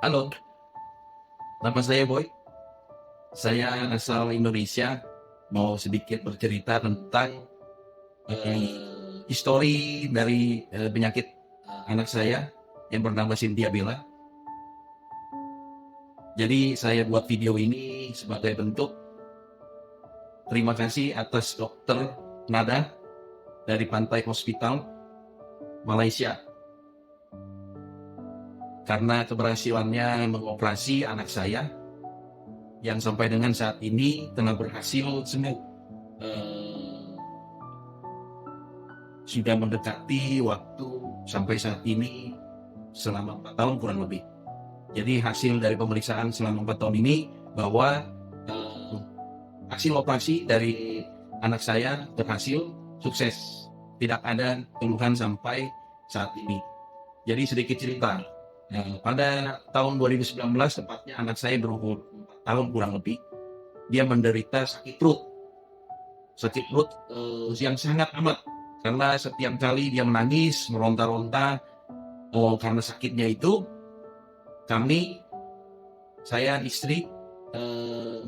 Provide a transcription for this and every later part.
Halo, nama saya Boy. Saya asal Indonesia. Mau sedikit bercerita tentang histori dari penyakit anak saya yang bernama Cynthia Bella. Jadi saya buat video ini sebagai bentuk terima kasih atas dokter Nada dari Pantai Hospital Malaysia karena keberhasilannya mengoperasi anak saya yang sampai dengan saat ini telah berhasil sembuh. Eh, sudah mendekati waktu sampai saat ini selama 4 tahun kurang lebih. Jadi hasil dari pemeriksaan selama 4 tahun ini bahwa eh, hasil operasi dari anak saya berhasil sukses. Tidak ada keluhan sampai saat ini. Jadi sedikit cerita. Pada tahun 2019 tepatnya anak saya berumur 4 tahun kurang lebih. Dia menderita sakit perut yang sangat amat karena setiap kali dia menangis meronta-ronta karena sakitnya itu saya istri eh,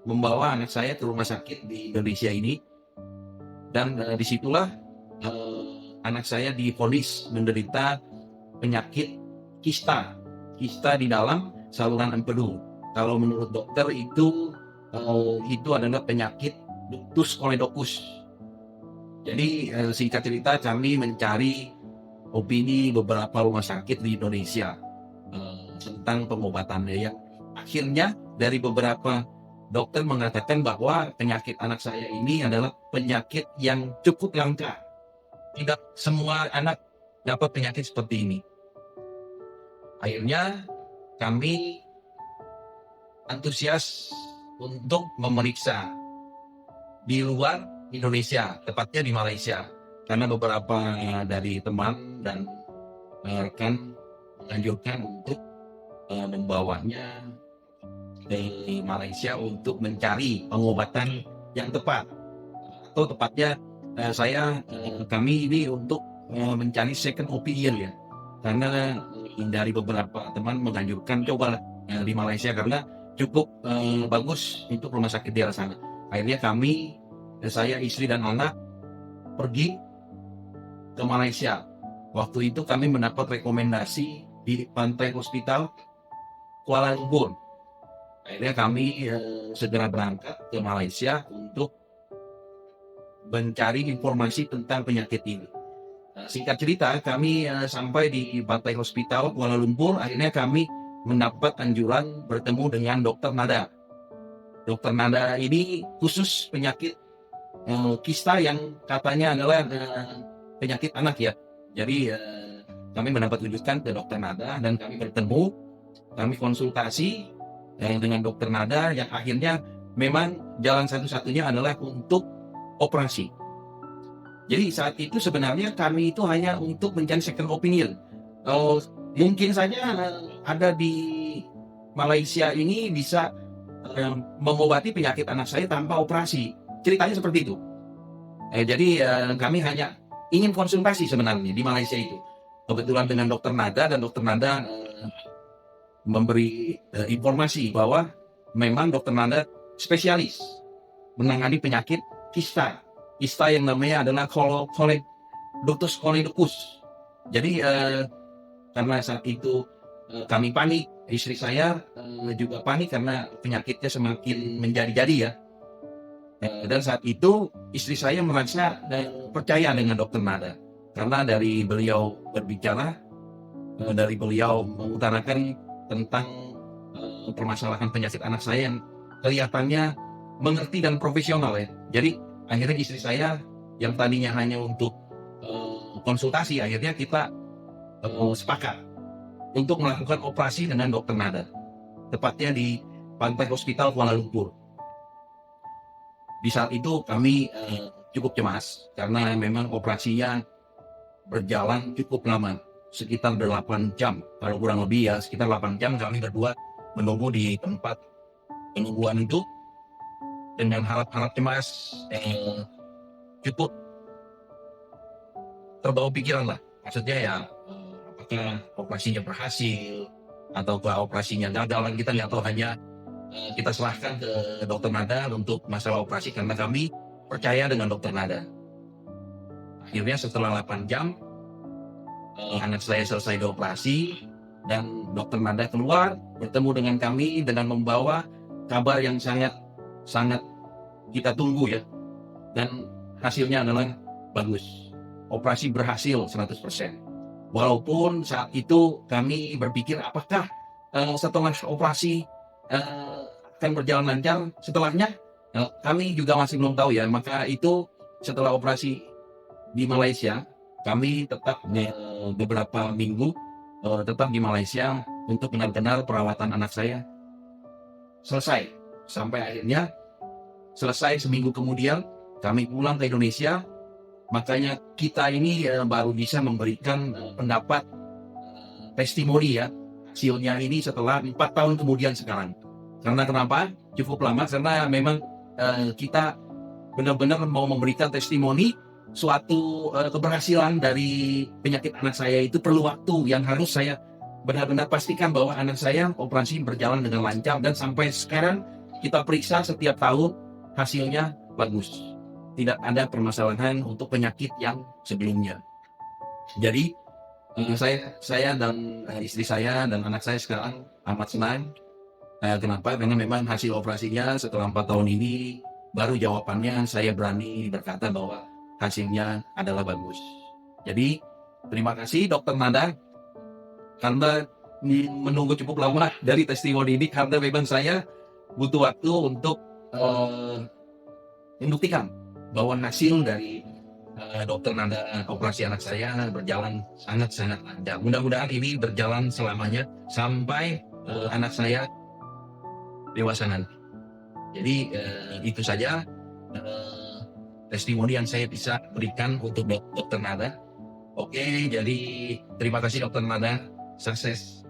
membawa anak saya ke rumah sakit di Indonesia ini dan disitulah anak saya divonis menderita penyakit kista di dalam saluran empedu. Kalau menurut dokter itu adalah penyakit ductus coledochus. Jadi singkat cerita kami mencari opini beberapa rumah sakit di Indonesia tentang pengobatannya yang akhirnya dari beberapa dokter mengatakan bahwa penyakit anak saya ini adalah penyakit yang cukup langka. Tidak semua anak dapat penyakit seperti ini. Akhirnya kami antusias untuk memeriksa di luar Indonesia, tepatnya di Malaysia. Karena beberapa dari teman dan rekan menganjurkan untuk membawanya di Malaysia untuk mencari pengobatan yang tepat. Atau tepatnya kami ini untuk mencari second opinion ya. Karena dari beberapa teman menganjurkan coba di Malaysia karena cukup bagus untuk rumah sakit di sana. Akhirnya saya, istri dan anak pergi ke Malaysia. Waktu itu kami mendapat rekomendasi di Pantai Hospital Kuala Lumpur. Akhirnya kami segera berangkat ke Malaysia untuk mencari informasi tentang penyakit ini. Singkat cerita, kami sampai di Pantai Hospital Kuala Lumpur. Akhirnya kami mendapat anjuran bertemu dengan Dokter Nada. Dokter Nada ini khusus penyakit kista yang katanya adalah penyakit anak ya. Jadi kami mendapat rujukan ke Dokter Nada dan kami bertemu, kami konsultasi dengan Dokter Nada yang akhirnya memang jalan satu-satunya adalah untuk operasi. Jadi saat itu sebenarnya kami itu hanya untuk mencari second opinion. Mungkin saja ada di Malaysia ini bisa mengobati penyakit anak saya tanpa operasi. Ceritanya seperti itu. Jadi kami hanya ingin konsultasi sebenarnya di Malaysia itu. Kebetulan dengan Dokter Nada dan Dokter Nada memberi informasi bahwa memang Dokter Nada spesialis menangani penyakit kista yang namanya adalah ductus coledochus. Jadi karena saat itu kami panik, istri saya juga panik karena penyakitnya semakin menjadi-jadi ya. Dan saat itu istri saya merasa percaya dengan Dokter Nada karena dari beliau berbicara, dari beliau mengutarakan tentang permasalahan penyakit anak saya yang kelihatannya mengerti dan profesional ya. Jadi akhirnya istri saya yang tadinya hanya untuk konsultasi, akhirnya kita sepakat untuk melakukan operasi dengan Dokter Nada, tepatnya di Pantai Hospital Kuala Lumpur. Di saat itu kami cukup cemas karena memang operasinya berjalan cukup lama, sekitar 8 jam, kalau kurang lebih ya sekitar 8 jam kami berdua menunggu di tempat penungguan itu dengan harap-harap cemas, cukup terbawa pikiran lah. Maksudnya ya apakah operasinya berhasil, atau ke operasinya gagal, dan kita nggak tahu, hanya kita serahkan ke dokter Nada untuk masalah operasi karena kami percaya dengan dokter Nada. Akhirnya setelah 8 jam anak saya selesai dioperasi dan dokter Nada keluar bertemu dengan kami dengan membawa kabar yang sangat sangat kita tunggu ya, dan hasilnya adalah bagus. Operasi berhasil 100%. Walaupun saat itu kami berpikir apakah setelah operasi akan berjalan lancar setelahnya, kami juga masih belum tahu ya. Maka itu setelah operasi di Malaysia, kami tetap beberapa minggu tetap di Malaysia untuk benar-benar perawatan anak saya selesai. Sampai akhirnya selesai seminggu kemudian kami pulang ke Indonesia. Makanya kita ini baru bisa memberikan pendapat testimoni ya, hasilnya ini setelah 4 tahun kemudian sekarang. Karena kenapa? Cukup lama, karena memang kita benar-benar mau memberikan testimoni suatu keberhasilan dari penyakit anak saya. Itu perlu waktu yang harus saya benar-benar pastikan bahwa anak saya operasi berjalan dengan lancar, dan sampai sekarang kita periksa setiap tahun hasilnya bagus. Tidak ada permasalahan untuk penyakit yang sebelumnya. Jadi saya dan istri saya dan anak saya sekarang amat senang. Kenapa? Karena memang hasil operasinya setelah 4 tahun ini baru jawabannya saya berani berkata bahwa hasilnya adalah bagus. Jadi terima kasih Dokter Nada karena menunggu cukup lama dari testimoni ini, karena memang saya butuh waktu untuk membuktikan bahwa hasil dari dokter Nada operasi anak saya berjalan sangat-sangat lancar. Mudah-mudahan ini berjalan selamanya sampai anak saya dewasa nanti. Jadi itu saja testimoni yang saya bisa berikan untuk dokter Nada. Oke, jadi terima kasih dokter Nada. Sukses.